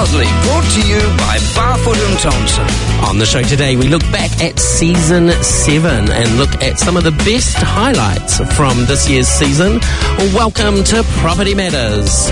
Proudly brought to you by Barfoot and Thompson. On the show today, we look back at Season 7 and look at some of the best highlights from this year's season. Welcome to Property Matters.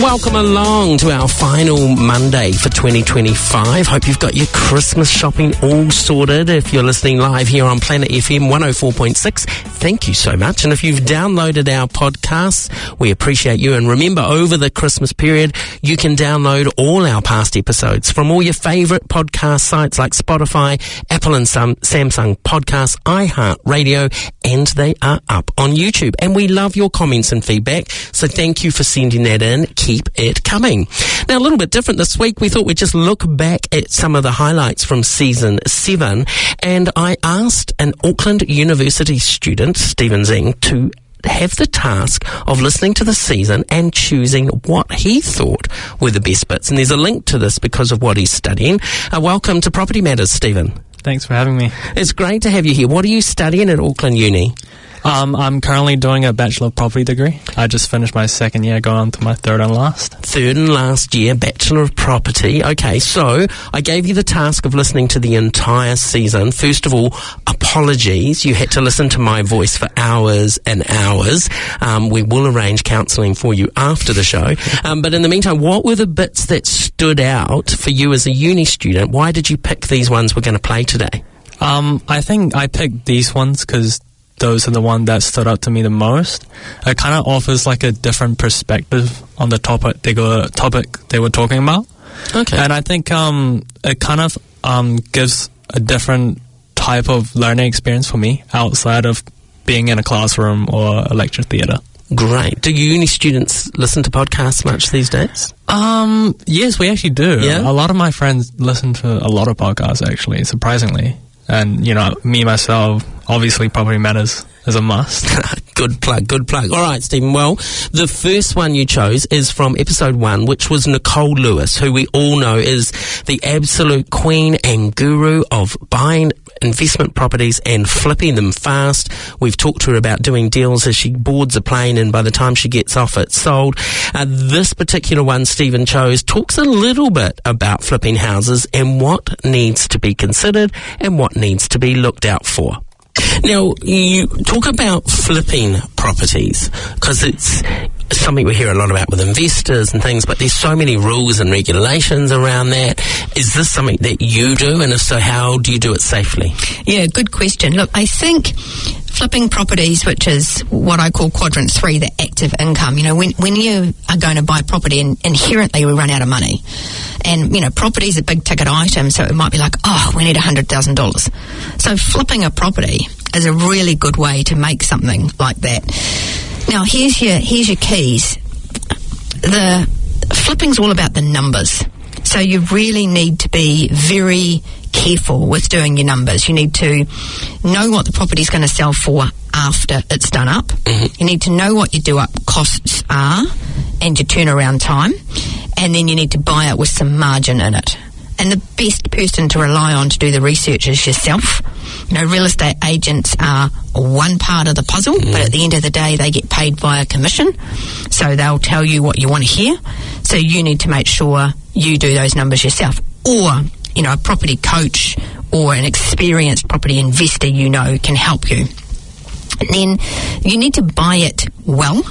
Welcome along to our final Monday for 2025. Hope you've got your Christmas shopping all sorted. If you're listening live here on Planet FM 104.6, thank you so much. And if you've downloaded our podcasts, we appreciate you. And remember, over the Christmas period, you can download all our past episodes from all your favourite podcast sites like Spotify, Apple and Samsung Podcasts, iHeartRadio, and they are up on YouTube. And we love your comments and feedback, so thank you for sending that in. Keep it coming. Now, a little bit different this week. We thought we'd just look back at some of the highlights from Season 7, and I asked an Auckland University student, Steven Zheng, to have the task of listening to the season and choosing what he thought were the best bits. And there's a link to this because of what he's studying. Welcome to Property Matters, Steven. Thanks for having me. It's great to have you here. What are you studying at Auckland Uni? I'm currently doing a Bachelor of Property degree. I just finished my second year, going on to my third and last. Third and last year, Bachelor of Property. Okay, so I gave you the task of listening to the entire season. First of all, apologies. You had to listen to my voice for hours and hours. We will arrange counselling for you after the show. But in the meantime, what were the bits that stood out for you as a uni student? Why did you pick these ones we're going to play today? I think I picked these ones because those are the ones that stood out to me the most. It kind of offers like a different perspective on the topic they were talking about. Okay. And I think it kind of gives a different type of learning experience for me outside of being in a classroom or a lecture theatre. Great. Do uni students listen to podcasts much these days? Yes, we actually do. Yeah? A lot of my friends listen to a lot of podcasts, actually, surprisingly. And, you know, me, myself, obviously Property Matters is a must. Good plug. All right, Stephen. Well, the first one you chose is from episode 1, which was Nicole Lewis, who we all know is the absolute queen and guru of buying investment properties and flipping them fast. We've talked to her about doing deals as she boards a plane, and by the time she gets off, it's sold. This particular one Stephen chose talks a little bit about flipping houses and what needs to be considered and what needs to be looked out for. Now, you talk about flipping properties because it's something we hear a lot about with investors and things, but there's so many rules and regulations around that. Is this something that you do? And if so, how do you do it safely? Yeah, good question. Look, I think flipping properties, which is what I call quadrant 3, the active income, you know, when you are going to buy property, inherently we run out of money. And, you know, property is a big ticket item, so it might be like, oh, we need $100,000. So flipping a property is a really good way to make something like that. Now, here's your keys. The flipping's all about the numbers. So you really need to be very careful with doing your numbers. You need to know what the property's going to sell for after it's done up. Mm-hmm. You need to know what your do-up costs are and your turnaround time. And then you need to buy it with some margin in it. And the best person to rely on to do the research is yourself. You know, real estate agents are one part of the puzzle, but at the end of the day, they get paid via commission. So they'll tell you what you want to hear. So you need to make sure you do those numbers yourself. Or, you know, a property coach or an experienced property investor, you know, can help you. And then you need to buy it well.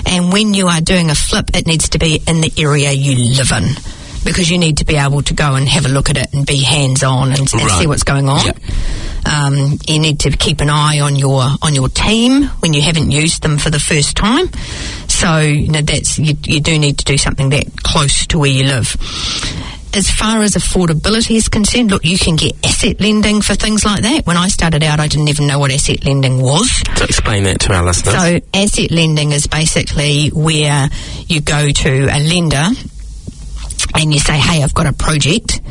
And when you are doing a flip, it needs to be in the area you live in, because you need to be able to go and have a look at it and be hands-on and see what's going on. Yep. You need to keep an eye on your team when you haven't used them for the first time. So, you know, you do need to do something that close to where you live. As far as affordability is concerned, look, you can get asset lending for things like that. When I started out, I didn't even know what asset lending was. So explain that to our listeners. So asset lending is basically where you go to a lender and you say, hey, I've got a project,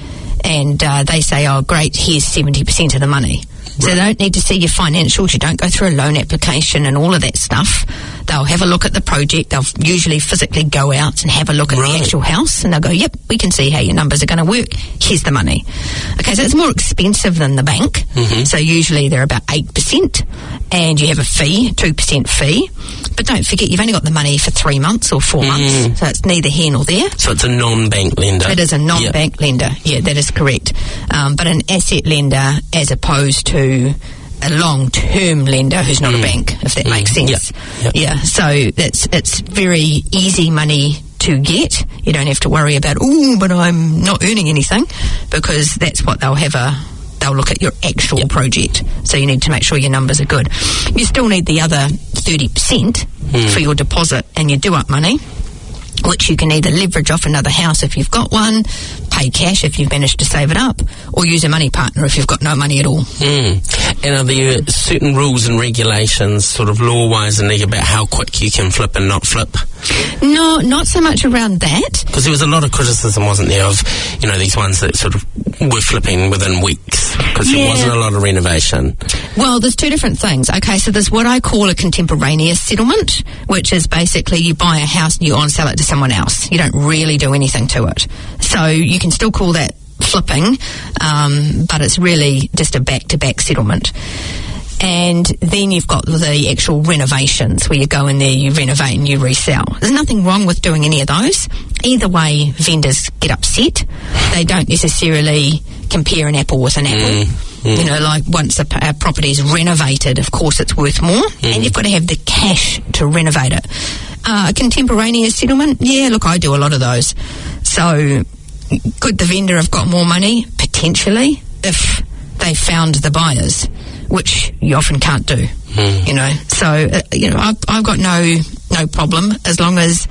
and they say, oh, great, here's 70% of the money. So they don't need to see your financials. You don't go through a loan application and all of that stuff. They'll have a look at the project. They'll usually physically go out and have a look at the actual house, and they'll go, yep, we can see how your numbers are going to work. Here's the money. Okay, so it's more expensive than the bank. So usually they're about 8%, and you have a fee, 2% fee. But don't forget, you've only got the money for 3 months or 4 months, so it's neither here nor there. So it's a non-bank lender. It is a non-bank lender. Yeah, that is correct. But an asset lender as opposed to a long-term lender who's not a bank, if that makes sense. Yeah, so it's very easy money to get. You don't have to worry about, but I'm not earning anything, because that's what they'll look at your actual project. So you need to make sure your numbers are good. You still need the other 30% for your deposit and your do-up money, which you can either leverage off another house if you've got one, pay cash if you've managed to save it up, or use a money partner if you've got no money at all. And are there certain rules and regulations, sort of law-wise, and about how quick you can flip and not flip? No, not so much around that. Because there was a lot of criticism, wasn't there, of, these ones that sort of were flipping within weeks, because there wasn't a lot of renovation. Well, there's two different things. Okay, so there's what I call a contemporaneous settlement, which is basically you buy a house and you on-sell it to someone else. You don't really do anything to it. So you can still call that flipping, but it's really just a back-to-back settlement. And then you've got the actual renovations, where you go in there, you renovate and you resell. There's nothing wrong with doing any of those. Either way, vendors get upset. They don't necessarily compare an apple with an apple. Like once a property is renovated, of course it's worth more, and you've got to have the cash to renovate it. A contemporaneous settlement, I do a lot of those. So could the vendor have got more money? Potentially, if they found the buyers, which you often can't do. So I've got no problem as long as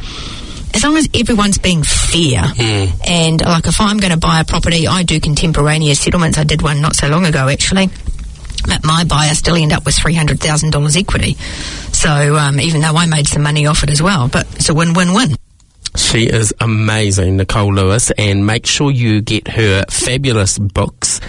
everyone's being fair. And like, if I'm going to buy a property, I do contemporaneous settlements. I did one not so long ago, actually. But my buyer still ended up with $300,000 equity. So even though I made some money off it as well, but it's a win-win-win. She is amazing, Nicole Lewis, and make sure you get her fabulous books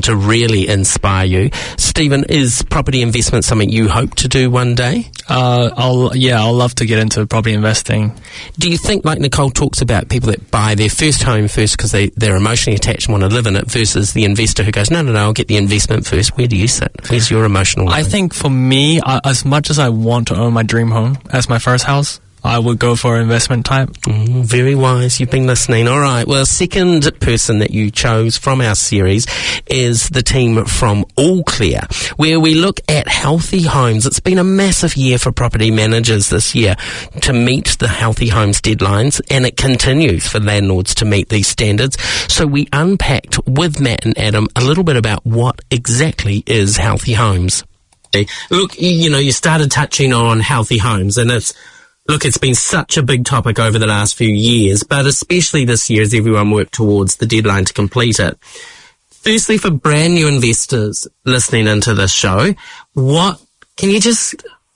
to really inspire you. Stephen, is property investment something you hope to do one day? I'll love to get into property investing. Do you think, like Nicole talks about, people that buy their first home first because they're emotionally attached and want to live in it, versus the investor who goes, no, I'll get the investment first? Where do you sit? Where's your emotional line? I think for me, as much as I want to own my dream home as my first house, I would go for investment type. Very wise. You've been listening. All right. Well, second person that you chose from our series is the team from All Clear, where we look at healthy homes. It's been a massive year for property managers this year to meet the healthy homes deadlines, and it continues for landlords to meet these standards. So we unpacked with Matt and Adam a little bit about what exactly is healthy homes. Look, you started touching on healthy homes, and it's been such a big topic over the last few years, but especially this year as everyone worked towards the deadline to complete it. Firstly, for brand new investors listening into this show, can you just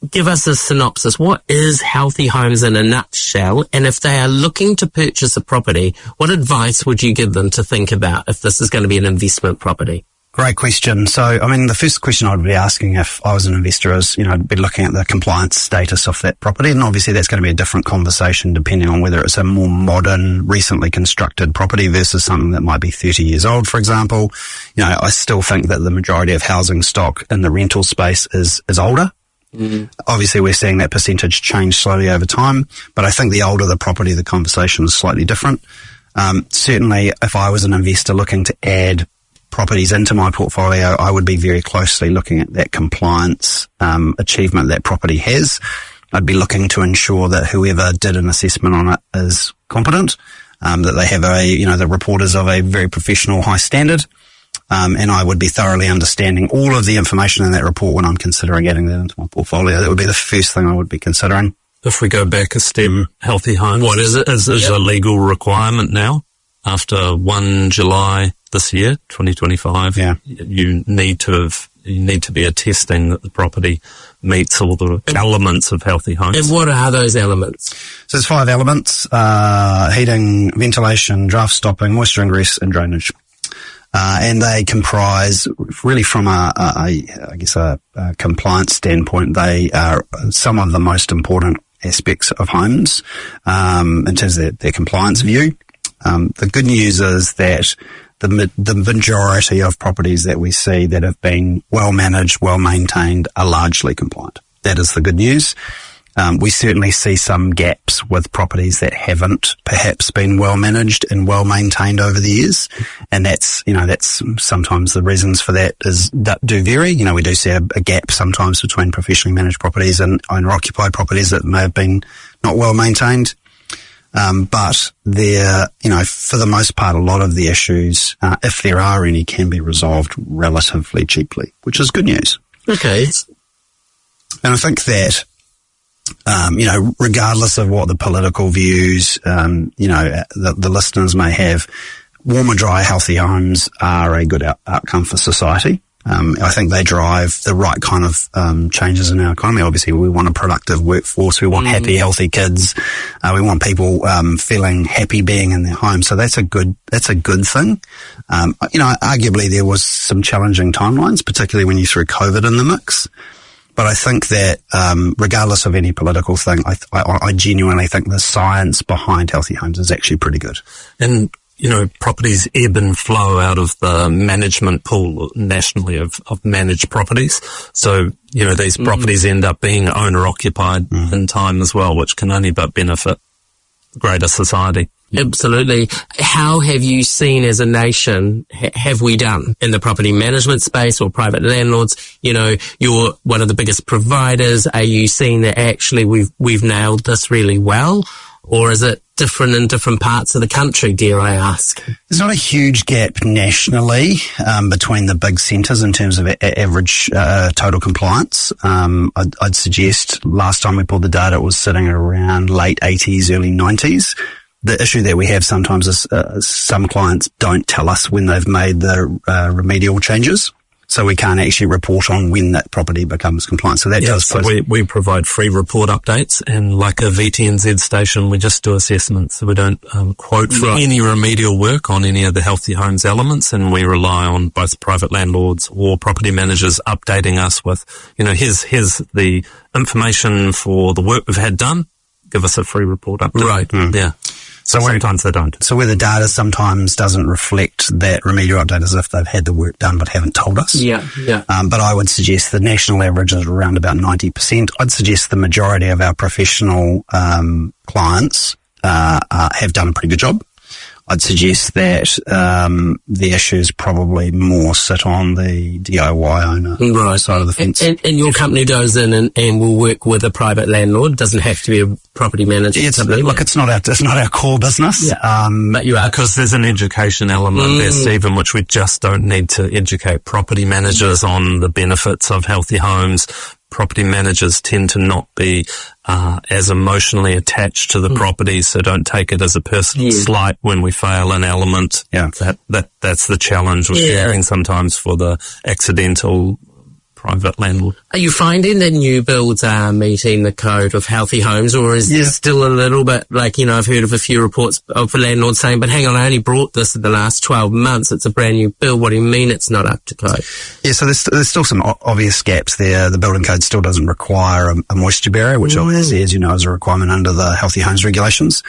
give us a synopsis? What is healthy homes in a nutshell? And if they are looking to purchase a property, what advice would you give them to think about if this is going to be an investment property? Great question. So, the first question I'd be asking if I was an investor is, I'd be looking at the compliance status of that property. And obviously that's going to be a different conversation depending on whether it's a more modern, recently constructed property versus something that might be 30 years old, for example. I still think that the majority of housing stock in the rental space is older. Obviously we're seeing that percentage change slowly over time, but I think the older the property, the conversation is slightly different. Certainly if I was an investor looking to add properties into my portfolio, I would be very closely looking at that compliance achievement that property has. I'd be looking to ensure that whoever did an assessment on it is competent, that they have the report is of a very professional, high standard, and I would be thoroughly understanding all of the information in that report when I'm considering adding that into my portfolio. That would be the first thing I would be considering. If we go back a step, healthy home, what is it? Is a legal requirement now after 1 July this year, 2025? Yeah. You need to be attesting that the property meets all the elements of healthy homes. And what are those elements? So there's 5 elements: heating, ventilation, draft stopping, moisture ingress, and drainage. And they comprise, really from I guess a compliance standpoint, they are some of the most important aspects of homes in terms of their compliance view. The good news is that the majority of properties that we see that have been well managed, well maintained, are largely compliant. That is the good news. We certainly see some gaps with properties that haven't perhaps been well managed and well maintained over the years. And that's sometimes the reasons for that do vary. We do see a gap sometimes between professionally managed properties and owner occupied properties that may have been not well maintained. But there, for the most part, a lot of the issues, if there are any, can be resolved relatively cheaply, which is good news. Okay. And I think that, regardless of what the political views, the listeners may have, warmer, dry, healthy homes are a good outcome for society. I think they drive the right kind of changes in our economy. Obviously, we want a productive workforce. We want happy, healthy kids. We want people feeling happy being in their home. So that's a good thing. Arguably there was some challenging timelines, particularly when you threw COVID in the mix. But I think that regardless of any political thing, I genuinely think the science behind healthy homes is actually pretty good. And properties ebb and flow out of the management pool nationally of managed properties. So, these properties end up being owner occupied in time as well, which can only but benefit greater society. Absolutely. How have you seen as a nation, have we done in the property management space or private landlords? You're one of the biggest providers. Are you seeing that actually we've nailed this really well? Or is it different in different parts of the country, dare I ask? There's not a huge gap nationally between the big centres in terms of average total compliance. I'd suggest last time we pulled the data, it was sitting around late 80s, early 90s. The issue that we have sometimes is some clients don't tell us when they've made the remedial changes. So we can't actually report on when that property becomes compliant. So that does. So we provide free report updates, and like a VTNZ station, we just do assessments. So we don't quote for any remedial work on any of the healthy homes elements, and we rely on both private landlords or property managers updating us with, here's the information for the work we've had done. Give us a free report update. Right. Yeah. So sometimes they don't. So where the data sometimes doesn't reflect that remedial update as if they've had the work done but haven't told us. Yeah. But I would suggest the national average is around about 90%. I'd suggest the majority of our professional clients have done a pretty good job. I'd suggest that the issues probably more sit on the DIY owner side of the fence. And your company goes in and will work with a private landlord. Doesn't have to be a property manager. It's not our core business. Yeah. But you are. Because there's an education element there, Stephen, which we just don't need to educate property managers on the benefits of healthy homes. Property managers tend to not be as emotionally attached to the property, so don't take it as a personal slight when we fail an element. Yeah. That's the challenge we're sharing sometimes for the accidental private landlord. Are you finding that new builds are meeting the code of healthy homes, or is there still a little bit like, I've heard of a few reports of landlords saying, but hang on, I only brought this in the last 12 months. It's a brand new build. What do you mean it's not up to code? Yeah, so there's still some obvious gaps there. The building code still doesn't require a moisture barrier, which obviously, as you know, is a requirement under the healthy homes regulations.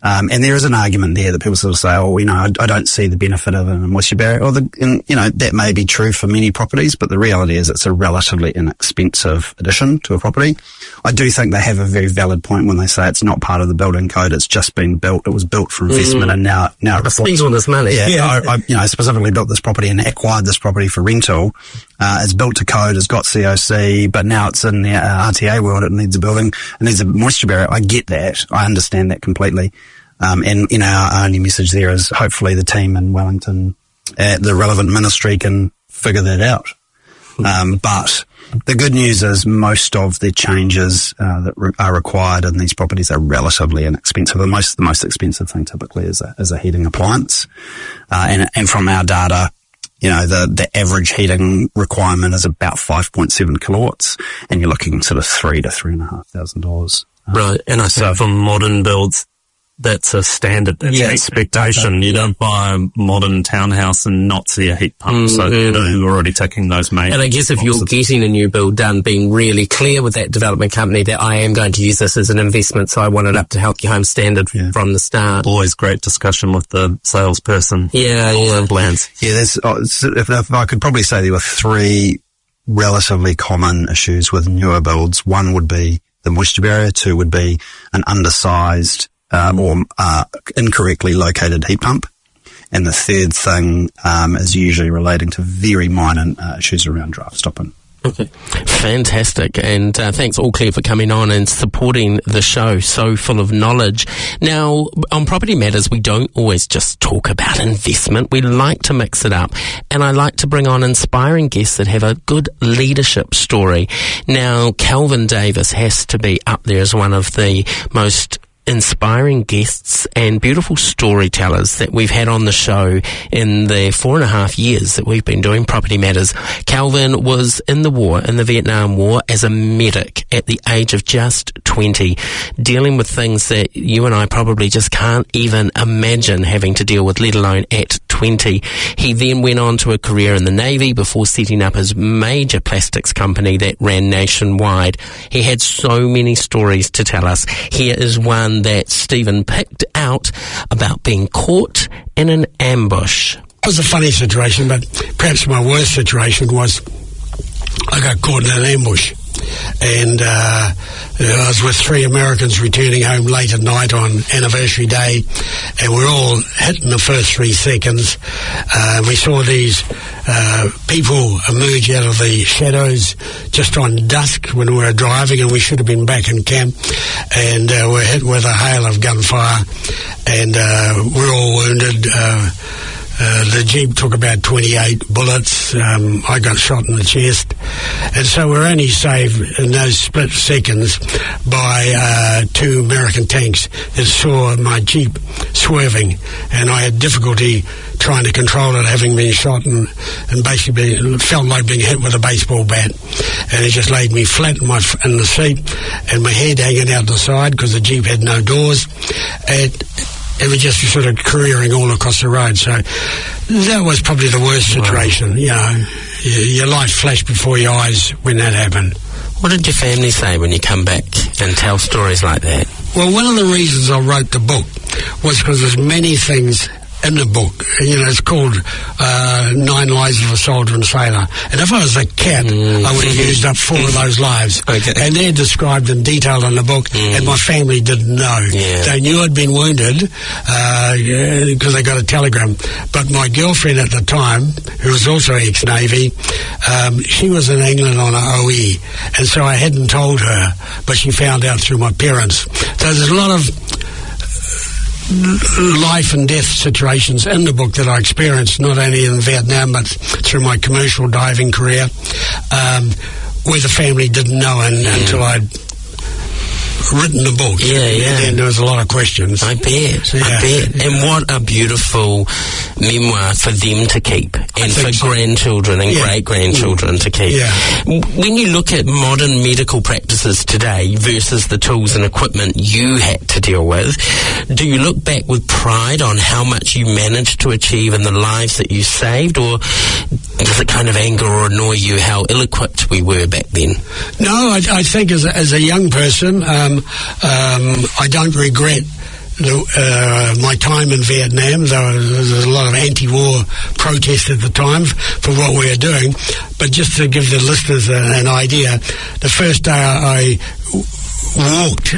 And there is an argument there that people sort of say, I don't see the benefit of a moisture barrier. That may be true for many properties, but the reality is it's a relatively inexpensive addition to a property. I do think they have a very valid point when they say it's not part of the building code. It's just been built. It was built for investment and now it spends all this money. Yeah. I specifically built this property and acquired this property for rental. It's built to code. It's got COC, but now it's in the RTA world. It needs it needs a moisture barrier. I get that. I understand that completely. And our only message there is hopefully the team in Wellington at the relevant ministry can figure that out. But the good news is most of the changes that are required in these properties are relatively inexpensive. The most expensive thing typically is a heating appliance. And from our data, the average heating requirement is about 5.7 kilowatts, and you're looking sort of $3,000 to $3,500. Right. And I say for modern builds, that's a standard, that's an expectation. You don't buy a modern townhouse and not see a heat pump. So you're already ticking those main. And I guess if you're getting a new build done, being really clear with that development company that I am going to use this as an investment, so I want it up to Healthy Home standard from the start. Always great discussion with the salesperson. Yeah. Plans. Yeah, if I could probably say there were three relatively common issues with newer builds. One would be the moisture barrier. Two would be an undersized or incorrectly located heat pump. And the third thing is usually relating to very minor issues around draft stopping. Okay. Fantastic. And thanks, All Clear, for coming on and supporting the show. So full of knowledge. Now, on Property Matters, we don't always just talk about investment. We like to mix it up. And I like to bring on inspiring guests that have a good leadership story. Now, Calvin Davis has to be up there as one of the most inspiring guests and beautiful storytellers that we've had on the show in the 4.5 years that we've been doing Property Matters. Calvin was in the Vietnam War, as a medic at the age of just 20, dealing with things that you and I probably just can't even imagine having to deal with, let alone at 20. He then went on to a career in the Navy before setting up his major plastics company that ran nationwide. He had so many stories to tell us. Here is one that Stephen picked out about being caught in an ambush. It was a funny situation, but perhaps my worst situation was I got caught in an ambush. And I was with 3 Americans returning home late at night on anniversary day, and we're all hit in the first 3 seconds. We saw these people emerge out of the shadows just on dusk when we were driving, and we should have been back in camp, and we're hit with a hail of gunfire, and we're all wounded. The Jeep took about 28 bullets. I got shot in the chest. And so we're only saved in those split seconds by 2 American tanks that saw my Jeep swerving. And I had difficulty trying to control it, having been shot, and basically felt like being hit with a baseball bat. And it just laid me flat in the seat, and my head hanging out the side because the Jeep had no doors. It was just sort of careering all across the road. So that was probably the worst situation. Wow. You know, your life flashed before your eyes when that happened. What did your family say when you come back and tell stories like that? Well, one of the reasons I wrote the book was because there's many things in the book. You know, it's called 9 Lives of a Soldier and Sailor. And if I was a cat, I would have used up 4 of those lives. Okay. And they're described in detail in the book, and my family didn't know. Yeah. They knew I'd been wounded because they got a telegram. But my girlfriend at the time, who was also ex-Navy, she was in England on an OE. And so I hadn't told her, but she found out through my parents. So there's a lot of life and death situations in the book that I experienced, not only in Vietnam but through my commercial diving career, where the family didn't know until I'd written the book. Yeah. And there was a lot of questions. I bet. And what a beautiful memoir for them to keep, and for grandchildren and great-grandchildren to keep. Yeah. When you look at modern medical practices today versus the tools and equipment you had to deal with, do you look back with pride on how much you managed to achieve and the lives that you saved, or does it kind of anger or annoy you how ill-equipped we were back then? No, I think as a young person, I don't regret my time in Vietnam, though there was a lot of anti-war protest at the time for what we were doing. But just to give the listeners an idea, the first day I walked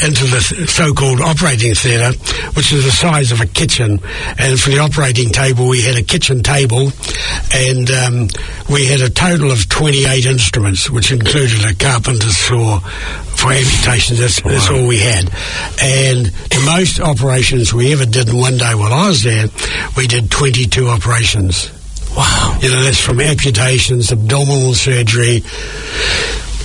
into the so-called operating theatre, which is the size of a kitchen, and for the operating table we had a kitchen table, and we had a total of 28 instruments, which included a carpenter's saw for amputations. That's all we had. And the most operations we ever did in one day while I was there, we did 22 operations. Wow. You know, that's from amputations, abdominal surgery,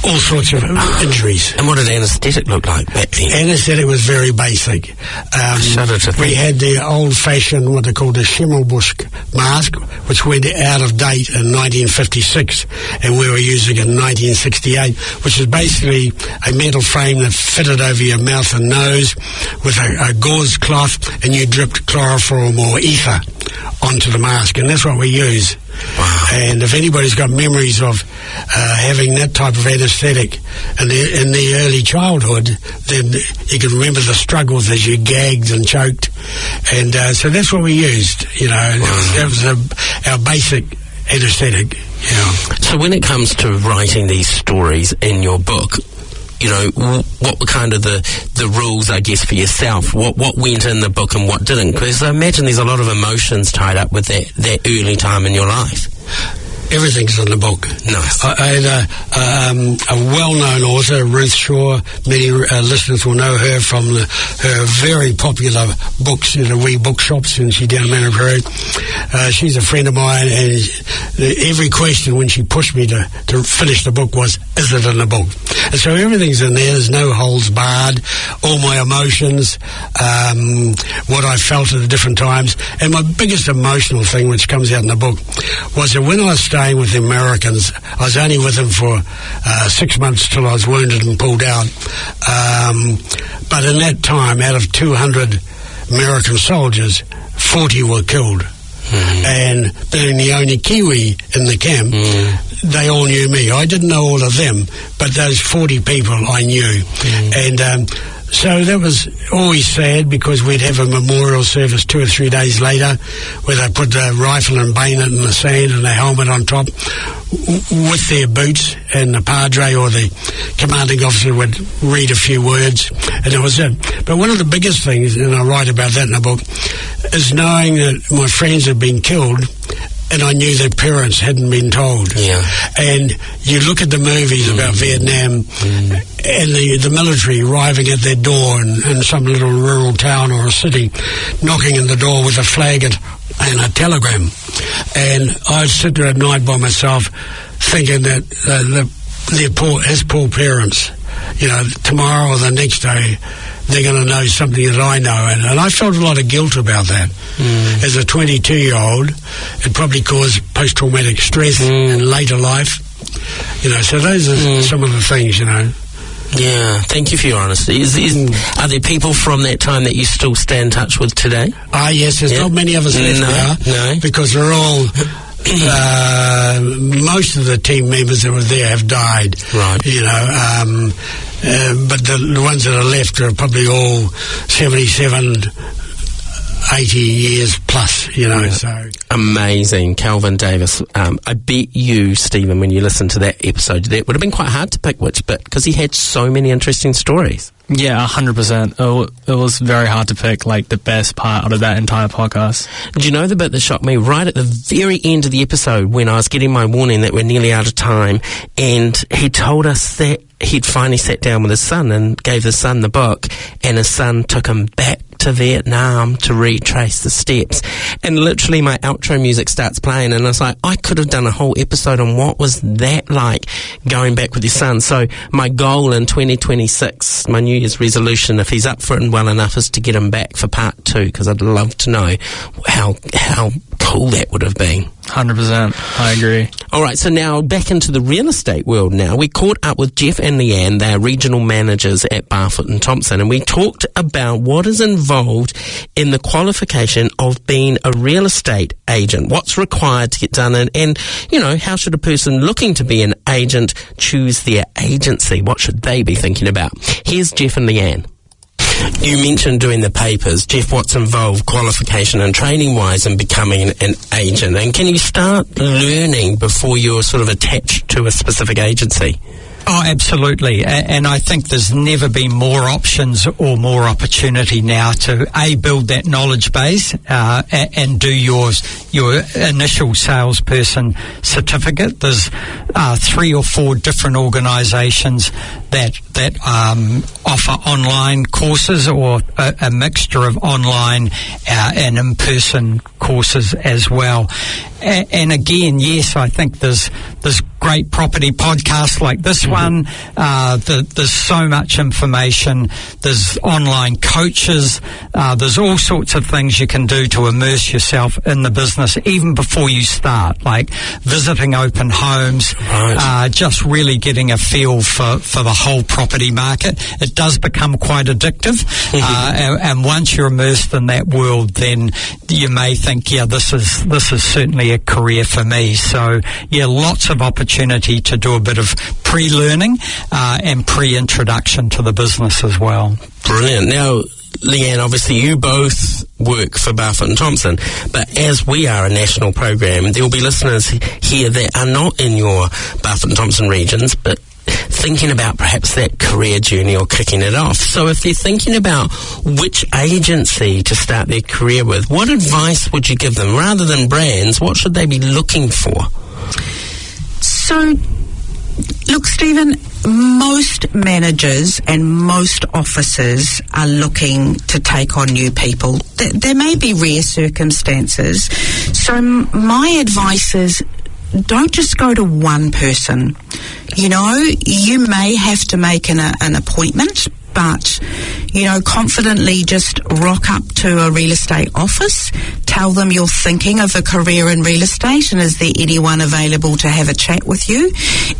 all sorts of injuries. And what did anaesthetic look like back then? Anaesthetic was very basic. We had the old-fashioned, what they called the Schimmelbusch mask, which went out of date in 1956, and we were using it in 1968, which is basically a metal frame that fitted over your mouth and nose with a gauze cloth, and you dripped chloroform or ether onto the mask, and that's what we use. Wow. And if anybody's got memories of having that type of anaesthetic in the early childhood, then you can remember the struggles as you gagged and choked. And so that's what we used, you know. Wow. That was our basic anaesthetic. Yeah. So when it comes to writing these stories in your book, you know, what were kind of the rules, I guess, for yourself? What went in the book and what didn't? Because I imagine there's a lot of emotions tied up with that early time in your life. Everything's in the book. Nice. I had a well-known author, Ruth Shaw. Many listeners will know her from her very popular books in the wee bookshops, and she's down in Manor Road. She's a friend of mine, and every question when she pushed me to finish the book was, is it in the book? And so everything's in there. There's no holds barred. All my emotions, what I felt at the different times. And my biggest emotional thing, which comes out in the book, was that when I was staying with the Americans, I was only with them for 6 months till I was wounded and pulled out. But in that time, out of 200 American soldiers, 40 were killed. Mm-hmm. And being the only Kiwi in the camp, they all knew me. I didn't know all of them, but those 40 people I knew. Mm-hmm. And so that was always sad, because we'd have a memorial service 2 or 3 days later where they put the rifle and bayonet in the sand and the helmet on top with their boots, and the padre or the commanding officer would read a few words, and that was it. But one of the biggest things, and I write about that in the book, is knowing that my friends had been killed, and I knew their parents hadn't been told. Yeah. And you look at the movies about Vietnam and the military arriving at their door in some little rural town or a city, knocking on the door with a flag and a telegram. And I'd sit there at night by myself thinking that his poor parents, you know, tomorrow or the next day, they're going to know something that I know. And I felt a lot of guilt about that. As a 22-year-old, it probably caused post-traumatic stress in later life. You know, so those are some of the things, you know. Yeah, thank you for your honesty. Are there people from that time that you still stay in touch with today? Yes, there's not many of us left now. No. Because they're all... most of the team members that were there have died. Right. You know, but the ones that are left are probably all 77, 80 years plus, you know. Yeah. So amazing. Calvin Davis. I bet you, Stephen, when you listened to that episode, that would have been quite hard to pick which bit, because he had so many interesting stories. Yeah, 100%. It was very hard to pick, like, the best part out of that entire podcast. Do you know the bit that shocked me? Right at the very end of the episode, when I was getting my warning that we're nearly out of time, and he told us that he'd finally sat down with his son and gave his son the book, and his son took him back to Vietnam to retrace the steps. And literally my outro music starts playing, and I was like, I could have done a whole episode on what was that like, going back with your son. So my goal in 2026, my New Year's resolution, if he's up for it and well enough, is to get him back for part 2, because I'd love to know how cool that would have been. 100%. I agree. All right, so now back into the real estate world now. We caught up with Jeff and Leanne, they're regional managers at Barfoot and Thompson, and we talked about what is involved in the qualification of being a real estate agent, what's required to get done, and you know, how should a person looking to be an agent choose their agency? What should they be thinking about? Here's Jeff and Leanne. You mentioned doing the papers. Jeff, what's involved qualification and training-wise in becoming an agent? And can you start learning before you're sort of attached to a specific agency? Oh, absolutely. And I think there's never been more options or more opportunity now to, build that knowledge base and do your your initial salesperson certificate. There's 3 or 4 different organisations that offer online courses, or a mixture of online and in-person courses as well. And again, yes, I think there's great property podcasts like this one. There's so much information. There's online coaches. There's all sorts of things you can do to immerse yourself in the business even before you start, like visiting open homes, just really getting a feel for the whole property market. It does become quite addictive, and once you're immersed in that world, then you may think, yeah, this is certainly a career for me. So yeah, lots of opportunity to do a bit of pre-learning and pre-introduction to the business as well. Brilliant. Now, Leanne, obviously you both work for Barfoot & Thompson, but as we are a national program, there will be listeners here that are not in your Barfoot & Thompson regions, but thinking about perhaps that career journey or kicking it off. So if they're thinking about which agency to start their career with, what advice would you give them? Rather than brands, what should they be looking for? So, look, Stephen, most managers and most officers are looking to take on new people. There may be rare circumstances. So my advice is, don't just go to one person. You know, you may have to make an appointment, but, you know, confidently just rock up to a real estate office, tell them you're thinking of a career in real estate, and is there anyone available to have a chat with you?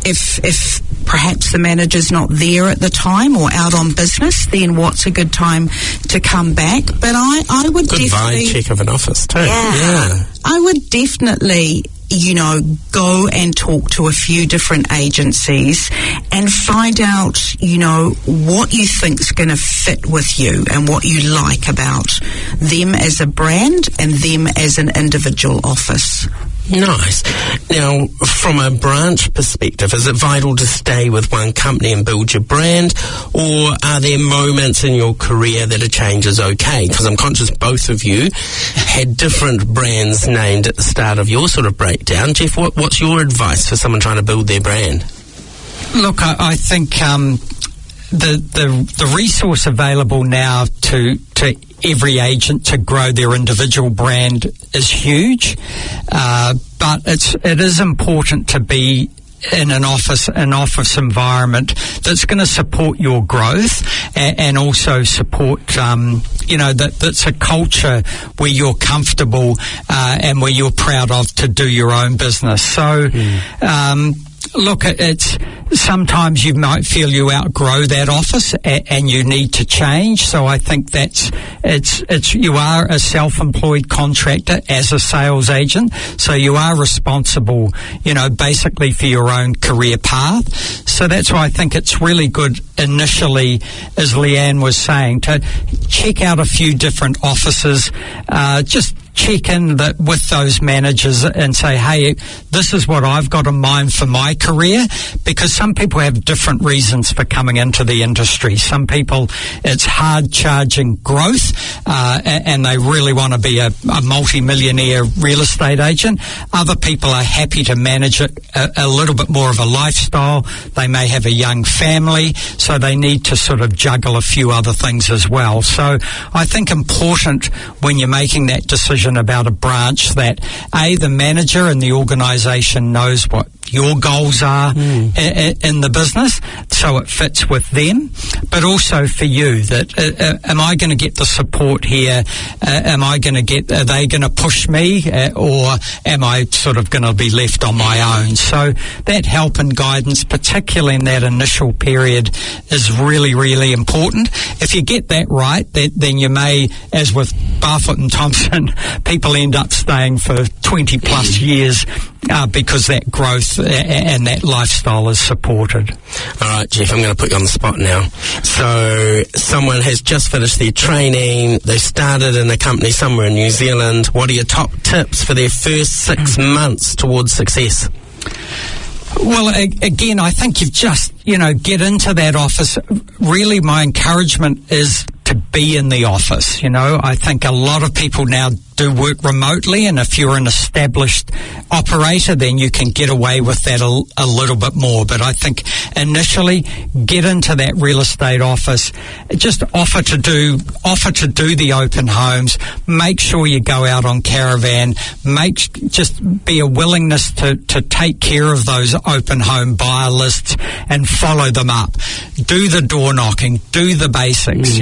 If perhaps the manager's not there at the time or out on business, then what's a good time to come back? But I would good definitely... vibe check of an office too. Yeah. I would definitely, you know, go and talk to a few different agencies and find out, you know, what you think's going to fit with you and what you like about them as a brand and them as an individual office. Nice. Now, from a branch perspective, is it vital to stay with one company and build your brand, or are there moments in your career that a change is okay? Because I'm conscious both of you had different brands named at the start of your sort of breakdown. Jeff, what's your advice for someone trying to build their brand? Look, I think the resource available now to every agent to grow their individual brand is huge, but it is important to be in an office environment that's going to support your growth and also support, that's a culture where you're comfortable and where you're proud of to do your own business. So, look, it's sometimes you might feel you outgrow that office and you need to change. So I think it's you are a self-employed contractor as a sales agent, so you are responsible, basically for your own career path. So that's why I think it's really good initially, as Leanne was saying, to check out a few different offices, just check in with those managers and say, hey, this is what I've got in mind for my career, because some people have different reasons for coming into the industry. Some people, it's hard charging growth, and they really want to be a multi-millionaire real estate agent. Other people are happy to manage it a little bit more of a lifestyle. They may have a young family, so they need to sort of juggle a few other things as well. So I think important when you're making that decision about a branch that the manager and the organisation knows what your goals are in the business, so it fits with them, but also for you that am I going to get the support here? Are they going to push me, or am I sort of going to be left on my own? So that help and guidance, particularly in that initial period, is really, really important. If you get that right, then you may, as with Barfoot and Thompson, people end up staying for 20 plus years because that growth and that lifestyle is supported. All right, Jeff, I'm going to put you on the spot now. So someone has just finished their training. They started in a company somewhere in New Zealand. What are your top tips for their first 6 months towards success? Well, again, I think you've just get into that office. Really, my encouragement is to be in the office. I think a lot of people now do work remotely, and if you're an established operator, then you can get away with that a little bit more. But I think initially, get into that real estate office, just offer to do the open homes, make sure you go out on caravan, just be a willingness to take care of those open home buyer lists and follow them up. Do the door knocking, do the basics.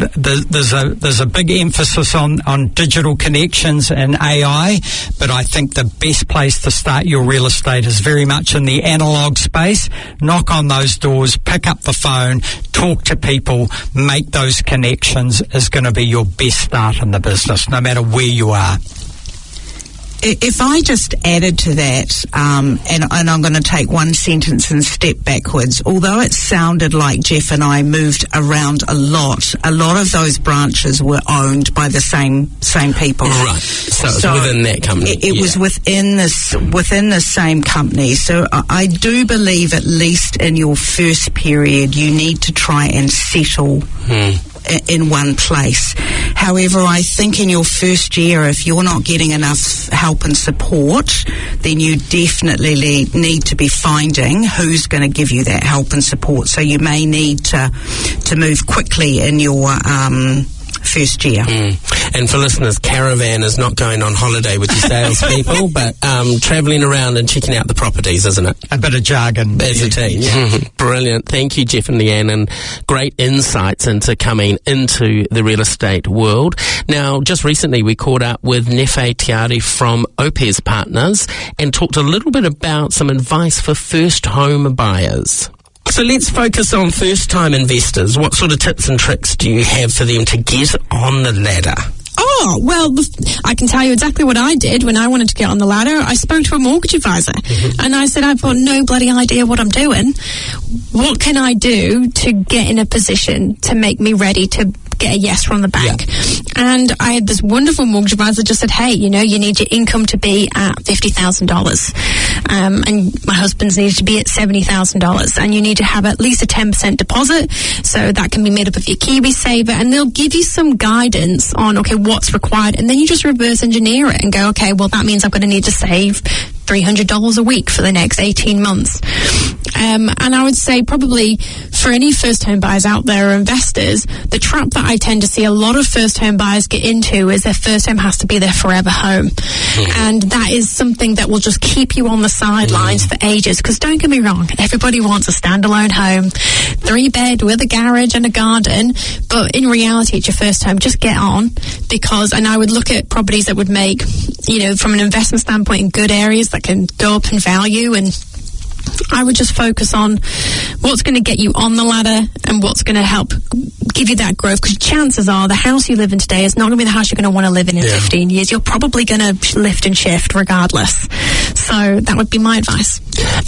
There's a big emphasis on digital connections and AI, but I think the best place to start your real estate is very much in the analog space. Knock on those doors, pick up the phone, talk to people, make those connections is going to be your best start in the business, no matter where you are. If I just added to that, and I'm going to take one sentence and step backwards, although it sounded like Jeff and I moved around a lot of those branches were owned by the same people. Right. So it was within that company. It was within the same company. So I do believe, at least in your first period, you need to try and settle in one place. However, I think in your first year, if you're not getting enough help and support, then you definitely need to be finding who's going to give you that help and support. So you may need to move quickly in your first year. And for listeners, caravan is not going on holiday with your salespeople, but travelling around and checking out the properties, isn't it? A bit of jargon. As a team. Brilliant. Thank you, Jeff and Leanne, and great insights into coming into the real estate world. Now, just recently we caught up with Nefe Tiari from Opes Partners and talked a little bit about some advice for first home buyers. So let's focus on first-time investors. What sort of tips and tricks do you have for them to get on the ladder? Oh, well, I can tell you exactly what I did when I wanted to get on the ladder. I spoke to a mortgage advisor and I said, I've got no bloody idea what I'm doing. What can I do to get in a position to make me ready to get a yes from the bank? Yeah. And I had this wonderful mortgage advisor just said, hey, you need your income to be at $50,000. And my husband's needed to be at $70,000. And you need to have at least a 10% deposit. So that can be made up of your KiwiSaver. And they'll give you some guidance on, okay, what's required. And then you just reverse engineer it and go, okay, well, that means I'm going to need to save $300 a week for the next 18 months. And I would say probably for any first home buyers out there or investors, the trap that I tend to see a lot of first home buyers get into is their first home has to be their forever home. And that is something that will just keep you on the sidelines for ages. Because don't get me wrong, everybody wants a standalone home, 3-bed with a garage and a garden. But in reality, it's your first home. Just get on, and I would look at properties that would make, from an investment standpoint, in good areas that can go up in value, and I would just focus on what's going to get you on the ladder and what's going to help give you that growth, because chances are the house you live in today is not going to be the house you're going to want to live in 15 years. You're probably going to lift and shift regardless. So that would be my advice.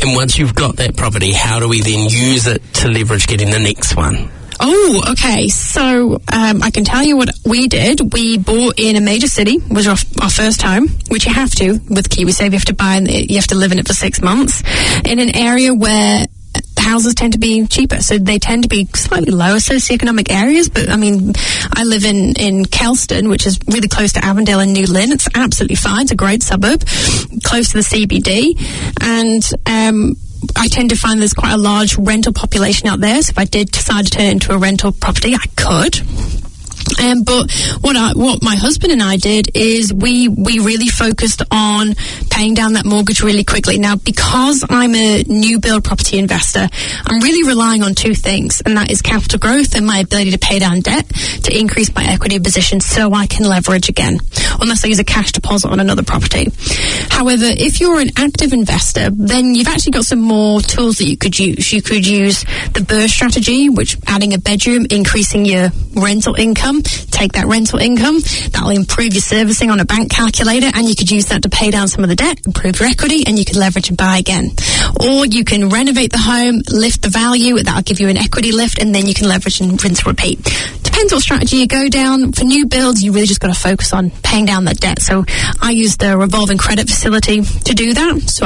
And once you've got that property, how do we then use it to leverage getting the next one? Oh, okay. So I can tell you what we did. We bought in a major city, was our first home, which you have to with KiwiSave. You have to buy and you have to live in it for 6 months in an area where houses tend to be cheaper, so they tend to be slightly lower socioeconomic areas. But I mean, I live in Kelston, which is really close to Avondale and New Lynn. It's absolutely fine. It's a great suburb, close to the CBD, and I tend to find there's quite a large rental population out there. So if I did decide to turn it into a rental property, I could. But what my husband and I did is we really focused on paying down that mortgage really quickly. Now, because I'm a new build property investor, I'm really relying on two things, and that is capital growth and my ability to pay down debt to increase my equity position so I can leverage again, unless I use a cash deposit on another property. However, if you're an active investor, then you've actually got some more tools that you could use. You could use the BRRRR strategy, which adding a bedroom, increasing your rental income. Take that rental income, that'll improve your servicing on a bank calculator, and you could use that to pay down some of the debt, improve your equity, and you could leverage and buy again. Or you can renovate the home, lift the value, that'll give you an equity lift, and then you can leverage and rinse and repeat. depends what strategy you go down. For new builds, you really just got to focus on paying down that debt. So I use the revolving credit facility to do that. So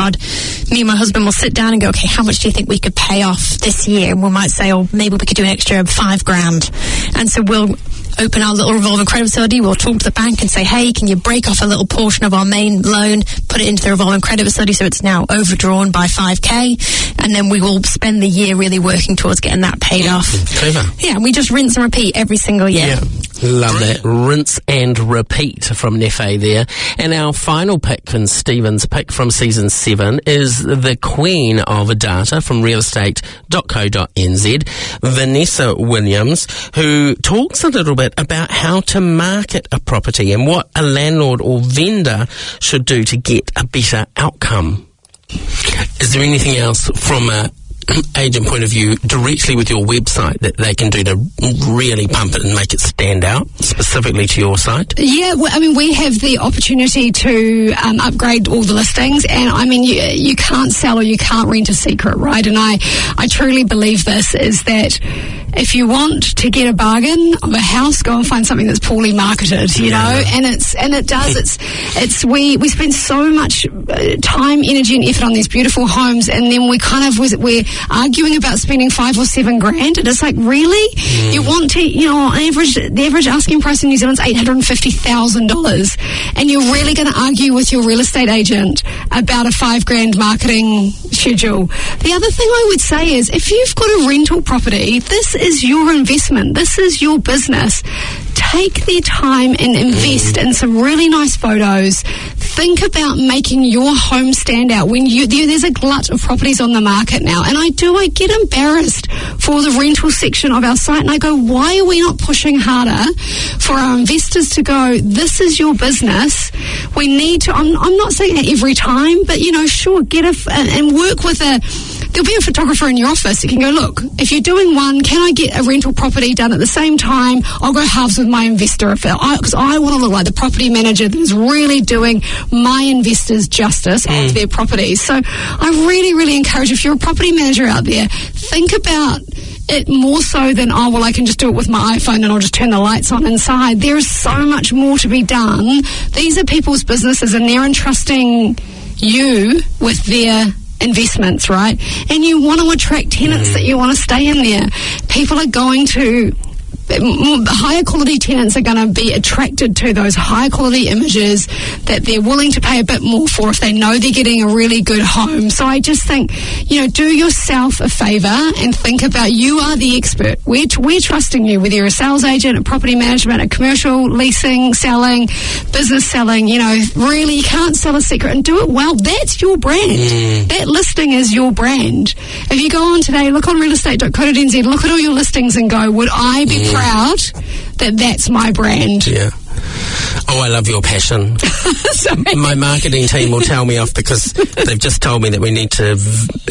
me and my husband will sit down and go, okay, how much do you think we could pay off this year? And we might say, oh, maybe we could do an extra $5,000. And so we'll open our little revolving credit facility. We'll talk to the bank and say, hey, can you break off a little portion of our main loan, put it into the revolving credit facility so it's now overdrawn by $5,000, and then we will spend the year really working towards getting that paid off. Clever. Yeah, we just rinse and repeat every single year. Yeah. Love that. Rinse and repeat from Nefe there. And our final pick, and Steven's pick from season 7, is the queen of data from realestate.co.nz, Vanessa Williams, who talks a little bit about how to market a property and what a landlord or vendor should do to get a better outcome. Is there anything else from a agent point of view directly with your website that they can do to really pump it and make it stand out specifically to your site? Yeah, well, I mean, we have the opportunity to upgrade all the listings, and I mean, you can't sell or you can't rent a secret, right? And I truly believe this is that if you want to get a bargain of a house, go and find something that's poorly marketed, you know, and we spend so much time, energy and effort on these beautiful homes, and then we're arguing about spending $5,000 or $7,000, and it's like, really? You want to, you know, the average asking price in New Zealand is $850,000, and you're really going to argue with your real estate agent about a $5,000 marketing schedule. The other thing I would say is, if you've got a rental property, this is your investment. This is your business. Take the time and invest in some really nice photos. Think about making your home stand out. When there's a glut of properties on the market now, and I get embarrassed for the rental section of our site, and I go, why are we not pushing harder for our investors to go, this is your business? We need to, I'm not saying that every time, but, you know, sure, and work with there'll be a photographer in your office that can go, look, if you're doing one, can I get a rental property done at the same time? I'll go halves with my investor because I want to look like the property manager that is really doing my investors justice of their properties. So I really, really encourage, if you're a property manager out there, think about it more so than, oh, well, I can just do it with my iPhone and I'll just turn the lights on inside. There is so much more to be done. These are people's businesses, and they're entrusting you with their investments, right? And you want to attract tenants that you want to stay in there. People are going to, higher quality tenants are going to be attracted to those high quality images that they're willing to pay a bit more for if they know they're getting a really good home. So I just think, you know, do yourself a favour and think about, you are the expert. We're trusting you, whether you're a sales agent, a property management, a commercial leasing, selling, business selling. You know, really, you can't sell a secret and do it well. That's your brand. That listing is your brand. If you go on today, look on realestate.co.nz, look at all your listings and go, would I be proud that that's my brand? Yeah. Oh, I love your passion. My marketing team will tell me off because they've just told me that we need to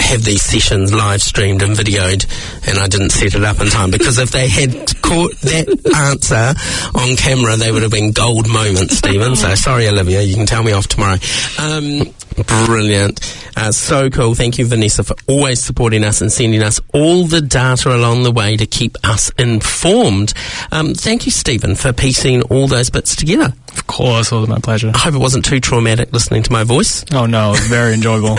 have these sessions live streamed and videoed, and I didn't set it up in time, because if they had caught that answer on camera, they would have been gold moments, Stephen. So sorry, Olivia, you can tell me off tomorrow. Brilliant. So cool. Thank you, Vanessa, for always supporting us and sending us all the data along the way to keep us informed. Thank you, Stephen, for piecing all those bits together. Of course, it was my pleasure. I hope it wasn't too traumatic listening to my voice. Oh no, it was very enjoyable.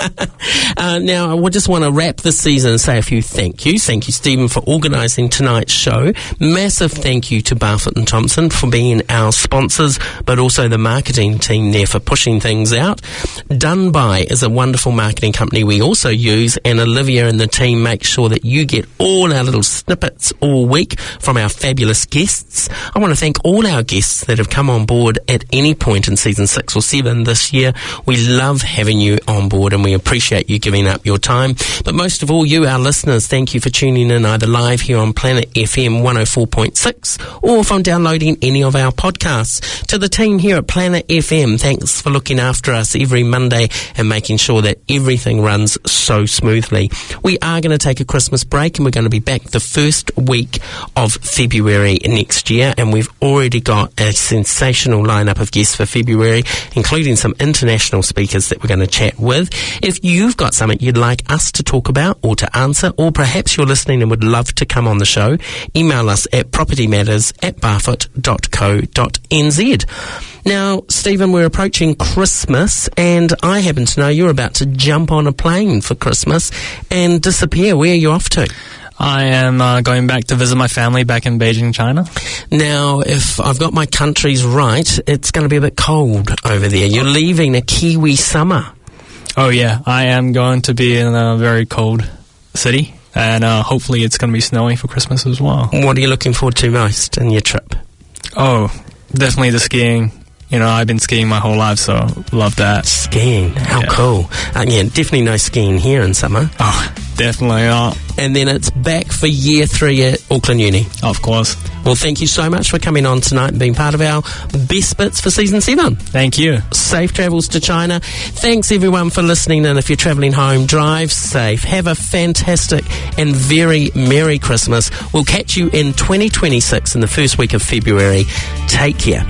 Now, I just want to wrap this season and say a few thank yous. Thank you, Stephen, for organising tonight's show. Massive thank you to Barfoot and Thompson for being our sponsors, but also the marketing team there for pushing things out. Done By is a wonderful marketing company we also use, and Olivia and the team make sure that you get all our little snippets all week from our fabulous guests. I want to thank all our guests that have come on board at any point in season 6 or 7 this year. We love having you on board, and we appreciate you giving up your time. But most of all, you, our listeners, thank you for tuning in either live here on Planet FM 104.6 or from downloading any of our podcasts. To the team here at Planet FM, thanks for looking after us every Monday and making sure that everything runs so smoothly. We are going to take a Christmas break, and we're going to be back the first week of February next year, and we've already got a sensational lineup of guests for February, including some international speakers that we're going to chat with. If you've got something you'd like us to talk about or to answer, or perhaps you're listening and would love to come on the show, email us at propertymatters@barfoot.co.nz. Now, Stephen, we're approaching Christmas, and I happen to know you're about to jump on a plane for Christmas and disappear. Where are you off to? I am going back to visit my family back in Beijing, China. Now, if I've got my countries right, it's going to be a bit cold over there. You're leaving a Kiwi summer. Oh, yeah. I am going to be in a very cold city, and hopefully it's going to be snowy for Christmas as well. What are you looking forward to most in your trip? Oh, definitely the skiing. You know, I've been skiing my whole life, so love that. Skiing, how cool. Yeah, definitely no skiing here in summer. Oh, definitely not. And then it's back for year 3 at Auckland Uni. Of course. Well, thank you so much for coming on tonight and being part of our best bits for season 7. Thank you. Safe travels to China. Thanks everyone for listening, and if you're travelling home, drive safe. Have a fantastic and very Merry Christmas. We'll catch you in 2026 in the first week of February. Take care.